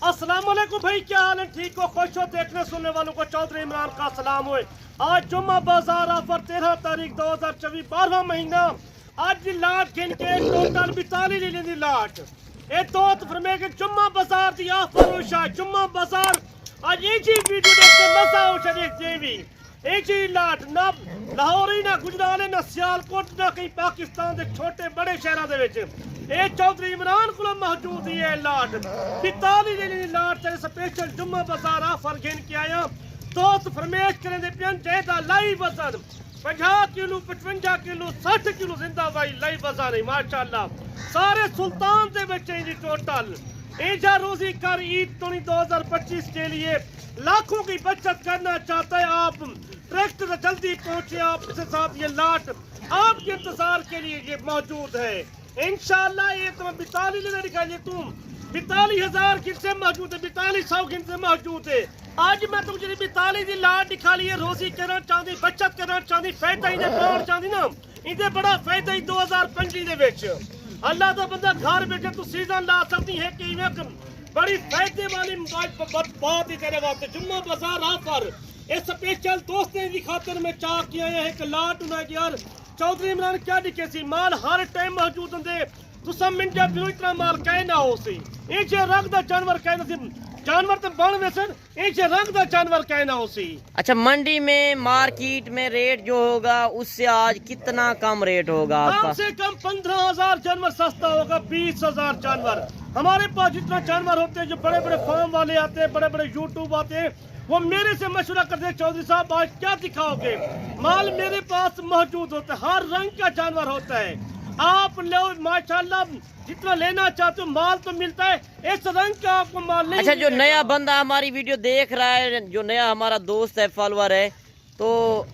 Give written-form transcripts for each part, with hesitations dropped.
अस्सलाम वालेकुम भाई, क्या हाल है? ठीक हो, खुश हो? देखने सुनने वालों को चौधरी इमरान का सलाम हुए। आज जुम्मा बाजार ऑफर 13 तारीख 2024 12वां महीना। आज लाट गिन के टोटल 42 ले लेंदी लाट ए तो फरमे के जुम्मा बाजार दी ऑफर होशा जुम्मा बाजार। आज एक ही वीडियो देख के मजा हो चले जेवी एक ही लाट ना लाहौर ही ना गुजराले ना सियालकोट ना कहीं पाकिस्तान के छोटे बड़े शहरों के विच ए चौधरी इमरान को मौजूद ही है लाट 42 लेनी लाट तेरे स्पेशल जुम्मा बाजार ऑफर गिन के आया। दोस्त फरमेश करें दे पियन जेदा लाइव वजन 50 किलो 55 किलो 60 किलो जिंदा भाई लाइव वजन है माशाल्लाह। सारे सुल्तान दे बच्चे जी टोटल एजा रोजी कर ईद 2025 के लिए लाखों की बचत करना चाहता है आप ट्रैक्टर जल्दी पहुंचे आपके साथ ये लाट आपके इंतजार के लिए ये मौजूद है इंशाल्लाह। ये तुम्हें 42 लेना दिखाइए तुम 42,000 किन से मौजूद है 4200 किन से मौजूद है। आज मैं तुम जी 42 की लाट दिखा ली है रोजी करना चाहती बचत करना चाहती फायदा इन्हें पाउन चाहती ना इन्हें बड़ा फायदा ही 2025 दे विच अल्लाह का बंदा घर बैठे तू सीजन ला सकती है कि बड़ी फायदे वाली बात ही तेरे वास्ते जुम्मा बाजार ऑफर ये स्पेशल दोस्तें की खातिर में चाह किया है कि लाट होना यार चौधरी इमरान क्या दिखे सी माल हर टाइम मौजूद होंगे तुसा मिंटा भी इतना माल कहे ना हो सी एक रंग दा जानवर कहे ना सी जानवर तो बन वैसे एक रंग दा जानवर कहे ना हो सी। अच्छा मंडी में मार्केट में रेट जो होगा उससे आज कितना कम रेट होगा आपका? कम से कम 15,000 जानवर सस्ता होगा 20,000 जानवर। हमारे पास जितना जानवर होते हैं जो बड़े बड़े फार्म वाले आते हैं बड़े बड़े यूट्यूब आते हैं वो मेरे से मशवरा करते हैं चौधरी साहब आज क्या दिखाओगे माल मेरे पास मौजूद होता है हर रंग का जानवर होता है आप लो माशाल्लाह जितना लेना चाहते हो माल तो मिलता है इस रंग का आपको माल नहीं। अच्छा जो नया बंदा हमारी वीडियो देख रहा है जो नया हमारा दोस्त है फॉलोअर है तो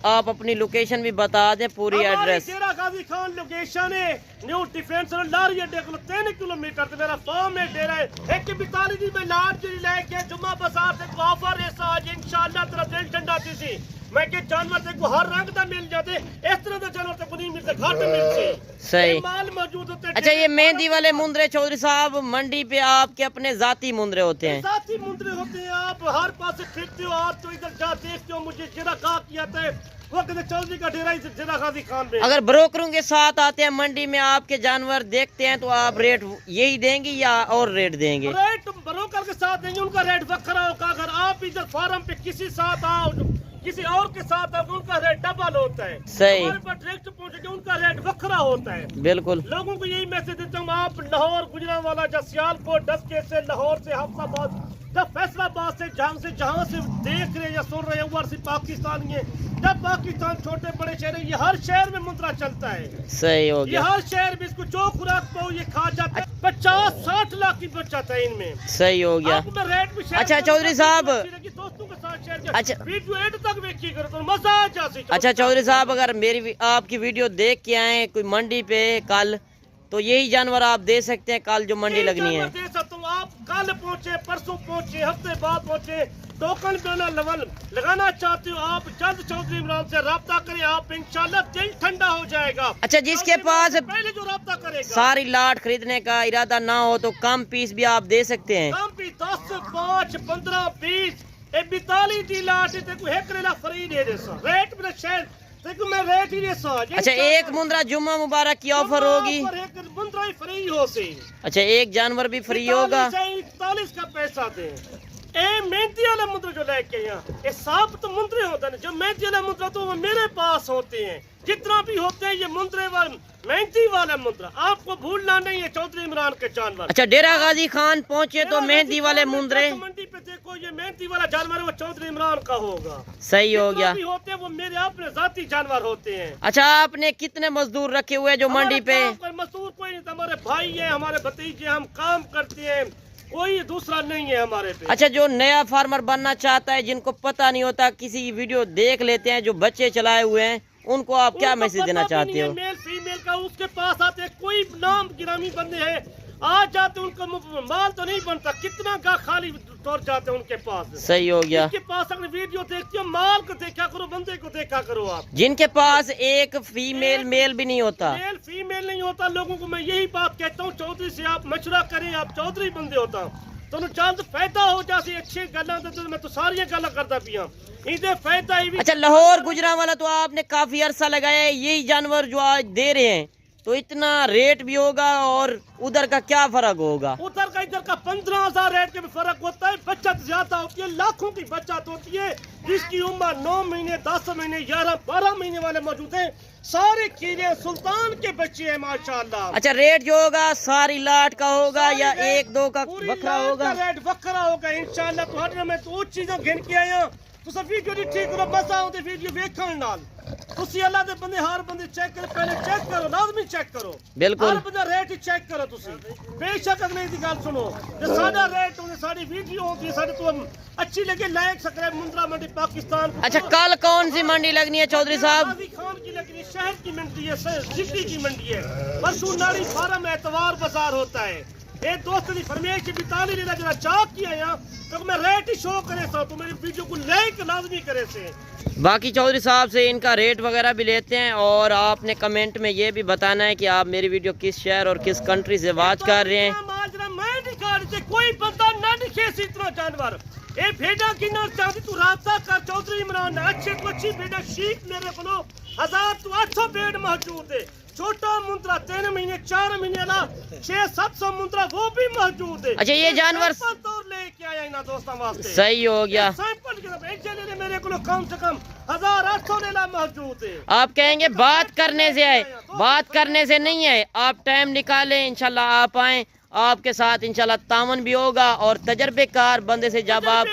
आप अपनी लोकेशन भी बता दें पूरी एड्रेस। शेरा गाजी खान लोकेशन है न्यू डिफेंस लारी अड्डे को 3 किलोमीटर ते मेरा फार्म है डेरा है एक 42 दी मैं लाट जी लेके जुम्मा बाजार से ऑफर है आज इंशाल्लाह तेरा दिल ठंडा थी मैं के जानवर से को हर रंग दा मिल जाते इस तरह का जानवर तो नहीं मिलते घाट मिलते सही माल मौजूद होते। अच्छा ये मेहंदी वाले मुंदरे चौधरी साहब मंडी पे आपके अपने जाती मुंदरे होते हैं? जाती मुंदरे होते हैं आप हर पास से फिरते हो आप तो इधर जा देखते हो मुझे जिरा का किया था वो कहते चौधरी का डेरा इधर जिरा गाजी खान में। अगर ब्रोकरों के साथ आते हैं मंडी में आपके जानवर देखते हैं तो आप रेट यही देंगे या और रेट देंगे? रेट ब्रोकर के साथ देंगे उनका रेट वक्रा होगा। अगर आप इधर फार्म पे किसी साथ आओ किसी और के साथ आओ उनका रेट डबल होता है। सही हमारे पास डायरेक्ट पहुंचे उनका रेट वक्रा होता है। बिल्कुल लोगों को यही मैसेज देता हूँ आप लाहौर गुजरांवाला या सियालकोट डस्के से लाहौर से हफ्साबाद जब फैसलाबाद से जहाँ से देख रहे या सुन रहे हैं ऊपर से पाकिस्तान ये जब पाकिस्तान छोटे बड़े शहर है ये हर शहर में मुद्रा चलता है। सही हो ये गया हर शहर में इसको जो खुराक पाओ ये खा जाता है 50-60 लाख की बचत है इनमें। सही हो गया। आपको मैं रेट भी शेयर अच्छा करूंगा, चौधरी साहब दोस्तों के साथ शेयर किया अच्छा वीडियो एंड तक देखिए करो तो मजा आ जाए। अच्छा चौधरी साहब अगर मेरी आपकी वीडियो देख के आए कोई मंडी पे कल तो यही जानवर आप दे सकते हैं कल जो मंडी लगनी है? दे सकता हूँ आप कल पहुँचे परसों पहुँचे हफ्ते बाद पहुँचे टोकन बिना लेवल लगाना चाहते हो आप जल्द चौधरी इमरान से राब्ता करें आप इंशाल्लाह दिल ठंडा हो जाएगा। अच्छा जिसके पास पहले जो राब्ता करेगा सारी लाट खरीदने का इरादा ना हो तो कम पीस भी आप दे सकते हैं? कम पीस 10 5 15 20 42 दी लाट फ्री दे दे रेट मेरा शेयर देखो मैं रेट ही दे अच्छा एक मुंद्रा जुम्मा मुबारक की ऑफर होगी? एक मुंद्रा ही फ्री हो सी। अच्छा एक जानवर भी फ्री होगा? 41 का पैसा दे ए मेहनती वाला मुद्रा जो लेके यहाँ ये साफ तो मुंद्रे होते हैं जो मेहनती वाला मुद्रा तो वो मेरे पास होते हैं जितना भी होते हैं ये मुंद्रे वाले मेहनती वाला मुद्रा आपको भूलना नहीं है चौधरी इमरान के जानवर। अच्छा डेरा गाजी खान पहुँचे तो मेहंदी वाले मुंद्रे मंडी पे देखो ये मेहनती वाला जानवर है वो चौधरी इमरान का होगा। सही हो गया। भी होते हैं वो मेरे अपने जाती जानवर होते हैं। अच्छा आपने कितने मजदूर रखे हुए जो मंडी पे? मजदूर कोई नहीं हमारे भाई है हमारे भतीजे हम काम करते हैं कोई दूसरा नहीं है हमारे पे। अच्छा जो नया फार्मर बनना चाहता है जिनको पता नहीं होता किसी की वीडियो देख लेते हैं जो बच्चे चलाए हुए हैं उनको आप क्या मैसेज देना चाहते हो? मेल फीमेल का उसके पास आते कोई नाम गिरामी बंदे हैं आ जाते उनका माल तो नहीं बनता कितना का खाली तौर जाते उनके पास। सही हो गया। उनके पास अगर वीडियो देखते हो माल को देखा करो बंदे को देखा करो आप। जिनके पास एक फीमेल मेल भी नहीं होता मेल फीमेल नहीं होता लोगों को मैं यही बात कहता हूँ चौधरी से आप मशवरा करें आप चौधरी बंदे होता تانوں چند فائدہ ہو جاسی اچھی گلاں تے میں تو ساری گلاں کردا پیاں ایندے فائدہ ہی بھی. اچھا لاہور گجرانوالہ تو آپ نے کافی عرصہ لگایا ہے, یہی جانور جو آج دے رہے ہیں تو اتنا ریٹ بھی ہوگا اور ادھر کا کیا فرق ہوگا؟ ادھر کا ادھر کا 15,000 ریٹ کے بھی فرق ہوتا ہے. بچت زیادہ ہوتی ہے, لاکھوں کی بچت ہوتی ہے. جس کی عمر 9 مہینے 10 مہینے 11 12 مہینے والے موجود ہیں. سارے کیڑے سلطان کے بچے ہیں ماشاءاللہ. اچھا ریٹ جو ہوگا ساری لاٹ کا ہوگا یا ایک دو کا پوری بکرا لاٹ ہوگا؟ کا ریٹ وکرا ہوگا انشاءاللہ. تو میں تو چیزاں گن کے آیا تو سب ویڈیو نہیں ٹھیک کرو مزہ آؤں ویڈیو ویکھن نال. تسی اللہ دے بندے ہر بندے چیک کرو, پہلے چیک کرو, لازمی چیک کرو. بالکل ہر بندہ ریٹ چیک کرو تسی. بے شک اگلے دی گل سنو تے ساڈا ریٹ ہوندے ساری ویڈیو ہوندی ہے ساڈے تو اچھی لگے لائک سبسکرائب مندرا منڈی پاکستان. اچھا کل کون سی منڈی لگنی ہے چودھری صاحب؟ غازی خان کی لگنی, شہر کی منڈی ہے, سٹی کی منڈی ہے. پرسوں ناڑی فارم اتوار بازار ہوتا ہے. اے دوست دی فرمائش بھی تعالی لینا جڑا چاک کیا ہے تو میں ریٹ ہی شو کرے سا تو میری ویڈیو کو لائک لازمی کرے سے. باقی چودھری صاحب سے ان کا ریٹ وغیرہ بھی لیتے ہیں اور آپ نے کمنٹ میں یہ بھی بتانا ہے کہ آپ میری ویڈیو کس شہر اور کس کنٹری سے واچ کر رہے ہیں. میں دکھا رہے کوئی بندہ نہ دکھے سی اتنا جانور. اے بھیڑا کی نہ چاہتی تو رابطہ کر چودھری عمران. اچھے تو اچھی بھیڑا شیپ میرے کو 1000 تو 800 بھیڑ موجود ہے. چھوٹا مندرا 3 مہینے 4 مہینے والا 600-700 مندرا وہ بھی موجود ہے. اچھا یہ جانور طور لے کے آیا ان دوستاں واسطے صحیح ہو گیا. سیمپل کے میرے کو کم سے کم 1800 لیلا موجود ہے. آپ کہیں گے بات کرنے سے ہے, بات کرنے سے نہیں ہے. آپ ٹائم نکالیں انشاءاللہ آپ آئیں, آپ کے ساتھ انشاءاللہ تعاون بھی ہوگا اور تجربے کار بندے سے جب آپ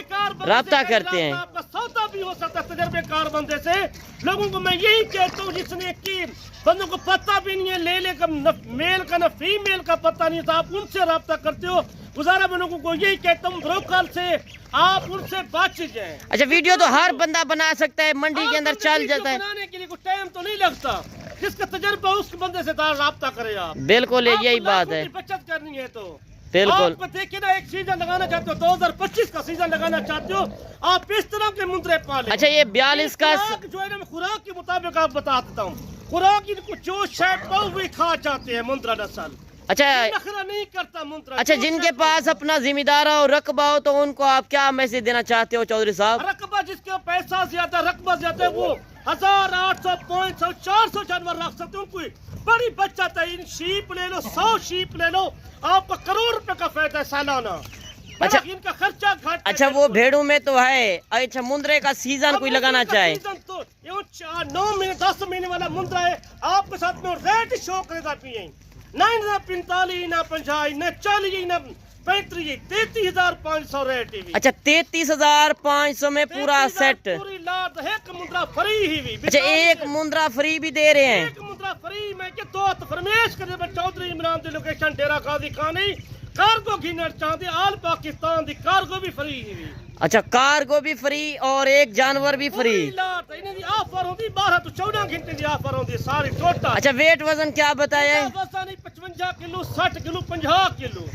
رابطہ کرتے ہیں آپ کا سودا بھی ہو سکتا ہے تجربے کار بندے سے. لوگوں کو میں یہی کہتا ہوں جس نے کی بندوں کو پتہ بھی نہیں ہے, لے کا میل کا نہ فیمیل کا پتہ نہیں تھا, آپ ان سے رابطہ کرتے ہو. گزارا بنوں کو یہی کہتا ہوں بروکر سے آپ ان سے بچ جائیں. اچھا ویڈیو تو ہر بندہ بنا سکتا ہے, منڈی کے اندر چل جاتا ہے. بنانے کے لیے کوئی ٹائم تو نہیں لگتا. جس کا تجربہ اس بندے سے رابطہ کرے آپ. بالکل یہی بات ہے, بچت کرنی ہے تو بالکل. آپ دیکھیں نا ایک سیزن لگانا چاہتے ہو 2025 کا سیزن لگانا چاہتے ہو آپ اس طرح کے مندرے پالیں. اچھا یہ 42 کا جو ہے نا خوراک کے مطابق آپ بتا دیتا ہوں. خوراک کو جو شاید ہوئی کھا چاہتے ہیں مندرا نسل. اچھا نخرا نہیں کرتا مندرا. اچھا جن کے پاس اپنا ذمہ دار اور رقبہ ہو تو ان کو آپ کیا میسج دینا چاہتے ہو چودھری صاحب؟ رقبہ جس کا پیسہ زیادہ رقبہ زیادہ ہے وہ 1000 800 500 400 جانور رکھ سکتے ہیں. ان کو بڑی بچت ہے. ان شیپ لے لو 100 شیپ لے لو آپ کو کروڑ روپے کا فائدہ ہے سالانہ. اچھا ان کا خرچہ گھٹ. اچھا وہ بھیڑوں میں تو ہے. اچھا مندرے کا سیزن کوئی لگانا چاہے 9 مہینے 10 مہینے والا مندرا ہے آپ کے ساتھ میں ریٹ شو کرے گا پیے نہ 45 نہ 50 نہ 40 نہ 35 33,500 ریٹ. اچھا 33,500 میں پورا سیٹ. پوری لاٹ ایک مندرا فری ہی ہوئی. اچھا ایک مندرا فری بھی دے رہے ہیں. ایک مندرا فری میں کہ دو فرمیش کرے میں چودھری عمران دی لوکیشن ڈیرا غازی خان کارگو گھنر چاہتے آل پاکستان دی کارگو بھی فری ہوئی. اچھا کارگو بھی فری اور ایک جانور بھی فری. آفر ہوتی 12 تو 14 گھنٹے کی آفر ہوتی ساری ٹوٹل. اچھا ویٹ وزن کیا بتایا ہے؟ وزن 55 کلو 60 کلو 50 کلو.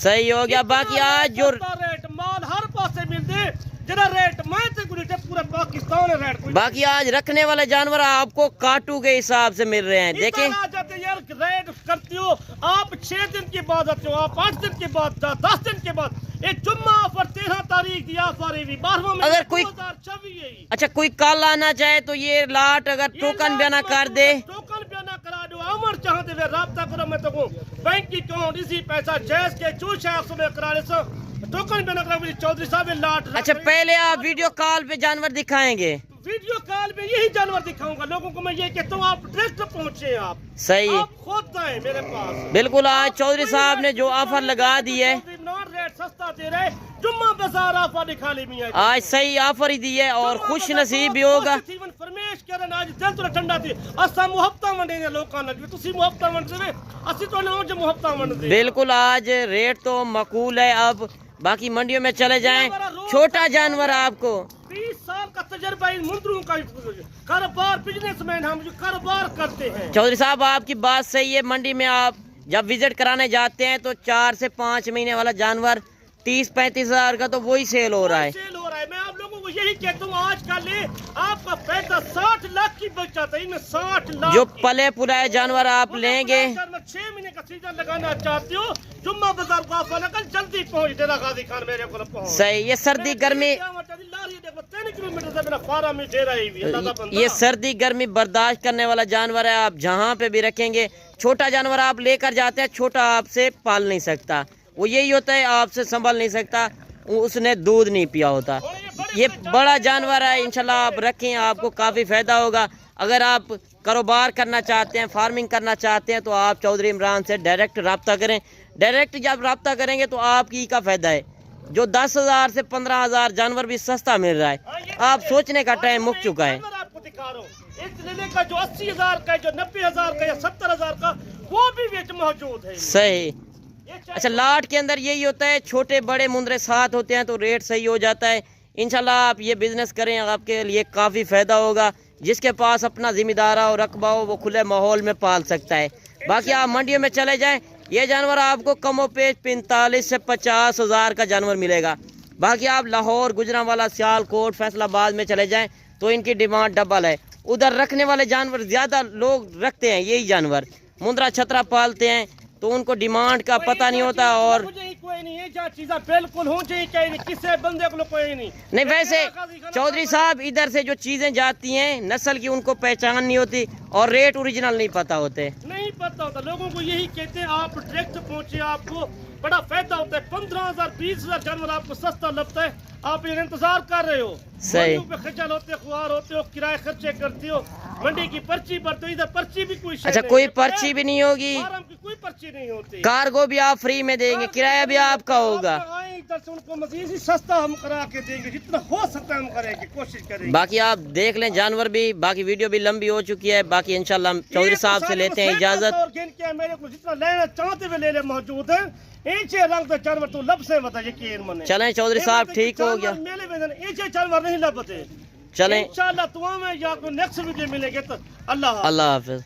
صحیح ہو گیا. باقی آج جو ریٹ مال ہر پاسے ملتے جڑا ریٹ میں تے کوئی پورا پاکستان ریٹ کوئی. باقی آج رکھنے والے جانور آپ کو کاٹو کے حساب سے مل رہے ہیں. دیکھیں یار ریٹ کرتے ہو آپ 6 دن کے بعد آتے ہو آپ 8 دن کے بعد 10 دن کے بعد. ایک جمعہ آفر 13 تاریخ دی آفر ہے 12واں میں اگر کوئی 2024. اچھا کوئی کل آنا چاہے تو یہ لاٹ اگر ٹوکن بیانہ کر دے ٹوکن بیانہ کرا دو عمر چاہتے ہوئے رابطہ کرو. میں تو بینک کی اکاؤنٹ اسی پیسہ جیز کے جو شخص میں کرا لے سو ٹوکن بیانہ کرا چودھری صاحب لاٹ. اچھا پہلے آپ ویڈیو کال پہ جانور دکھائیں گے؟ ویڈیو کال میں یہی جانور دکھاؤں گا لوگوں کو. میں یہ کہتا ہوں آپ ڈائریکٹ پہنچے آپ صحیح آپ خود آئیں میرے پاس. بالکل. آج چودھری صاحب نے جو آفر لگا دی ہے ریٹ سستا دے رہے جمعہ بازار آفر نکالی بھی ہے آج صحیح آفر ہی دی ہے اور خوش نصیب بھی ہوگا. فرمیش کرن آج دل تو ٹھنڈا تھی اسا محبتاں ونڈے نے لوکاں نال تسی محبتاں ونڈ دے اسی تو نہ جو محبتاں ونڈ دے. بالکل آج ریٹ تو معقول ہے. اب باقی منڈیوں میں چلے جائیں. چھوٹا جانور آپ کو 20 سال کا تجربہ ان مندروں کا کاروبار بزنس مین ہم جو کاروبار کرتے ہیں. چودھری صاحب آپ کی بات صحیح ہے. منڈی میں آپ جب وزٹ کرانے جاتے ہیں تو 4 سے 5 مہینے والا جانور 30-35 ہزار کا تو وہی سیل ہو رہا ہے. میں آپ لوگوں کو یہی کہتا ہوں آج کل آپ کا پیسہ 60 لاکھ کی بچت ہے. ان 60 لاکھ جو پلے پلائے جانور آپ لیں گے 6 مہینے کا سیزن لگانا چاہتے ہو जुम्मा बाजार को आप कल जल्दी पहुंच डेरा गाजी खान मेरे को पहुंच सही। ये सर्दी गर्मी, 3 किलोमीटर से मेरा फारा में डेरा ही भी अल्लाह का बंदा। ये सर्दी गर्मी बर्दाश्त करने वाला जानवर है। आप जहाँ पे भी रखेंगे, छोटा जानवर आप लेकर जाते हैं, छोटा आपसे पाल नहीं सकता, वो यही होता है आपसे संभाल नहीं सकता, उसने दूध नहीं पिया होता। ये बड़ा जानवर है, इंशाल्लाह आप रखें, आपको काफ़ी फ़ायदा होगा। अगर आप कारोबार करना चाहते हैं, फार्मिंग करना चाहते हैं, तो आप चौधरी इमरान से डायरेक्ट रब्ता करें। डायरेक्ट जब रब्ता करेंगे तो आपकी का फ़ायदा है। जो 10,000 से 15,000 जानवर भी सस्ता मिल रहा है। आप सोचने का टाइम मुक चुका है। आपको दिखा रहा हूं, इस लेने का जो 80,000 का, जो 90,000 का या 70,000 का, वो भी बीच मौजूद है। सही। अच्छा, लाट के अंदर यही होता है, छोटे बड़े मुंदरे साथ होते हैं तो रेट सही हो जाता है। इंशाल्लाह आप ये बिज़नेस करें, आपके लिए काफ़ी फ़ायदा होगा। जिसके पास अपना ज़िम्मेदार और रकबा हो वो खुले माहौल में पाल सकता है। बाकी आप मंडियों में चले जाएं, ये जानवर आपको कमो पेश 45 से 50,000 का जानवर मिलेगा। बाकी आप लाहौर, गुजरांवाला, सियालकोट, फैसलाबाद में चले जाएं तो इनकी डिमांड डबल है। उधर रखने वाले जानवर ज़्यादा लोग रखते हैं, यही जानवर मुंद्रा छतरा पालते हैं तो उनको डिमांड का पता नहीं होता। और कोई नहीं है, जो चीज़ें बिल्कुल हो चाहिए, किसी बंदे को कोई नहीं। वैसे चौधरी साहब, इधर से जो चीजें जाती हैं नस्ल की, उनको पहचान नहीं होती और रेट ओरिजिनल नहीं पता होते। नहीं पता होता लोगों को, यही कहते हैं आप डायरेक्ट पहुंचे, आपको बड़ा फायदा होता है। 15,000 20,000 जानवर आपको सस्ता लगता है, आप ये इंतजार कर रहे हो, सही पे खजल होते, खुआर होते हो, किराए खर्चे करते हो, मंडी की पर्ची भरते हो, इधर पर्ची भी कोई अच्छा, कोई पर्ची भी नहीं होगी, फार्म की कोई पर्ची नहीं होती, कार्गो भी आप फ्री में देंगे, किराया भी आपका होगा। इधर से उनको मजीद ही सस्ता हम करा के देंगे, जितना हो सकता है हम करेंगे, कोशिश करेंगे। बाकी आप देख लें जानवर भी। बाकी वीडियो भी लंबी हो चुकी है। बाकी इंशाल्लाह हम चौधरी साहब से लेते हैं इजाजत। मेरे को जितना लेना चाहते हुए ले ले मौजूद है। रंग तो जानवर तो लब से बता, यकीन मने। चलें चौधरी साहब, ठीक हो गया। मेले में जानवर नहीं लबते। चलें इंशाल्लाह, तुम्हें या नेक्स्ट वीडियो मिलेंगे तो अल्लाह हाफिज।